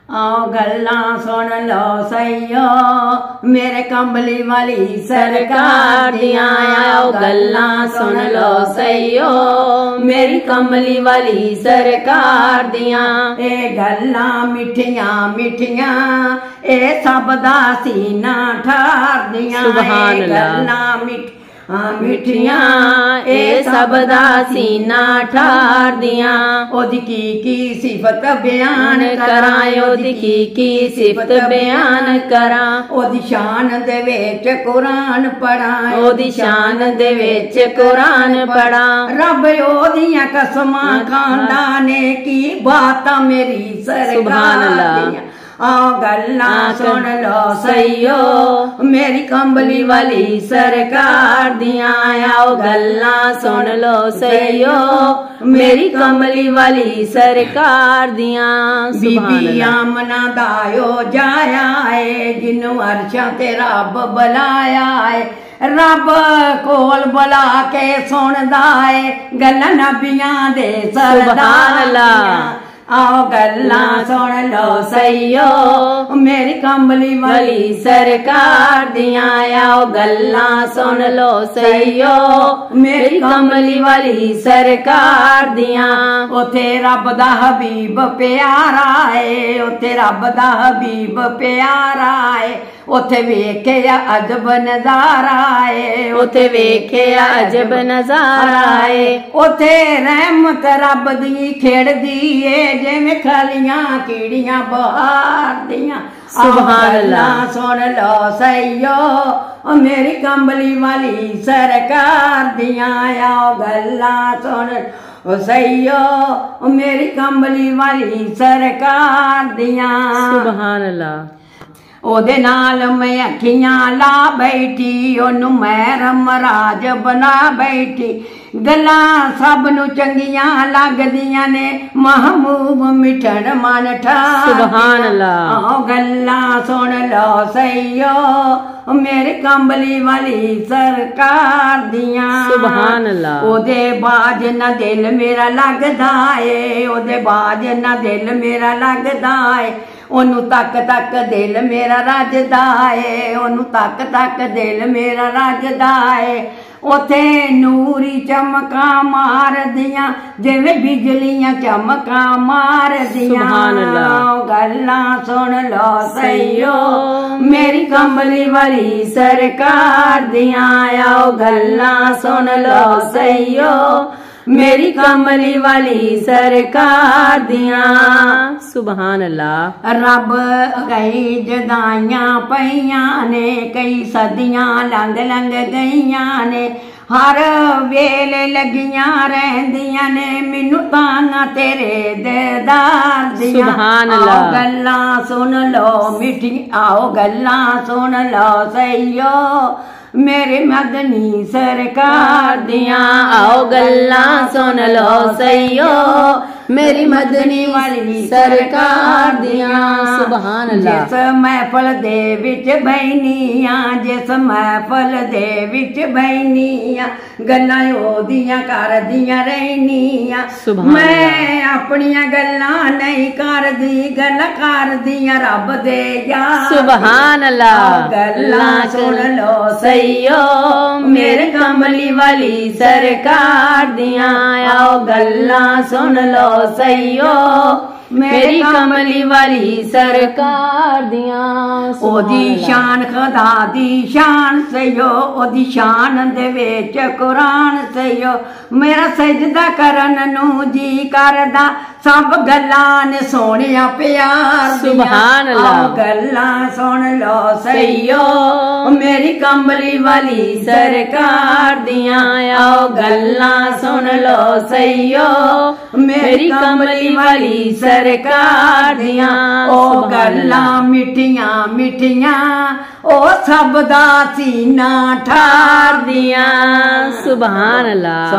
आओ गल्लां सुन लो सईयो मेरे कंबली वाली सरकार दियां। आओ गल्लां सुन लो सईयो मेरी कंबली वाली सरकार दियां। ए गल्लां मिठियां मिठियां ए सब दा सीना ठार दियां। सुभान अल्लाह। गल्लां मिठियां ए सब दा सीना ठार दियां। ओदी की सिफत बयान करां, ओदी की सिफत बयान करां। ओदी शान दे विच कुरान पढ़ां, ओदी शान दे विच कुरान पढ़ां। रब ओदियां कसमां खांदा ने की बातां मेरी सरकार दियां। आओ गल्लां सुन लो सईयो मेरी कंबली वाली सरकार दियां। आओ गल्लां सुन लो सईयो मेरी कंबली वाली सरकार दियां। बीबी आमना दा ओ जाया है जिन्नू अरशां ते रब बुलाया है। रब कोल बुला के सुनदा है गल्लां नबियां दे सरदार। आओ गल्लां सुन लो सईयो मेरी कंबली वाली सरकार दियां। आओ गल्लां सुन लो सईयो मेरी कंबली वाली सरकार दियां। उथे रब दा हबीब प्यारा है, उथे रब दा हबीब प्यारा है। उथे वेखिया अजब नजारा है, उथे वेखिया अजब नजारा है। उथे रहमत रब दी खेड़दी है जिवें खलियां कीड़ियां बहार दियां। सुभान अल्लाह। सुन लो सईयो मेरी कंबली वाली सरकार दियां। आओ गल्लां सुन सईयो मेरी कंबली वाली सरकार दियां। सुभान अल्लाह। ओदे नाल मैं अखियां ला बैठी ओनू मैं रमराज बना बैठी। गल्लां सब नू चंगियां लगदियां ने महबूब मिठड़ मन ठार। सुभान अल्लाह। आओ गल्लां सुन लो सईयो मेरे कंबली वाली सरकार दियां। सुभान अल्लाह। ओदे बाज ना दिल मेरा लगदा है, ओदे बाज ना दिल मेरा लगदा है। ओनू तक तक दिल मेरा रजदा है, ओनू तक तक दिल मेरा रजदा है। उथे नूरी चमका मार दियां जिवें बिजलियां चमका मार दियां। गल्लां सुन लो सईयो मेरी कंबली वाली सरकार दियां। आओ गल्लां सुन लो सईयो मेरी कंबली वाली सरकार दियां। सुभान अल्लाह। रब कई जदाइयां पईयां ने कई सदियां लंघ लंघ गईयां ने। हर वेले लगियां रहंदियां ने मैनू तांगा तेरे दीदार दियां। सुभान अल्लाह। आओ गल्लां सुन लो मिठी, आओ गल्लां सुन लो सईयो मेरे मदनी सरकार दियां। आओ गल्लां सुन लो सईयो मेरी मदनी वाली सरकार दियां। सुभान अल्लाह। जिस महफल दे विच बैनियां, जिस महफल दे विच बैनियां गल्लां ओदियां करदियां रहनियां। मैं अपनियां गल्लां नहीं करदी, गल्लां करदियां रब दे यार। सुभान अल्लाह। गल्लां सुन लो सईयो मेरे कंबली वाली सरकार दियां। आओ गल्लां सुन लो सईयो मेरी कंबली वाली सरकार दियां। ओदी शान खुदा दी शान सईयो, ओदी शान दे विच कुरान सईयो। मेरा सजदा करन नू जी करदा सब गल्लां ने सोहणिया प्यार। सुभान अल्लाह। गल्लां सुन लो सईयो मेरी कंबली वाली सरकार दियां। आओ गल्लां सुन लो सईयो मेरी कंबली वाली सरकार दियां। ओ गल्लां मिठियां मिठियां ओ सब दा सीना ठार दियां। सुभान अल्लाह।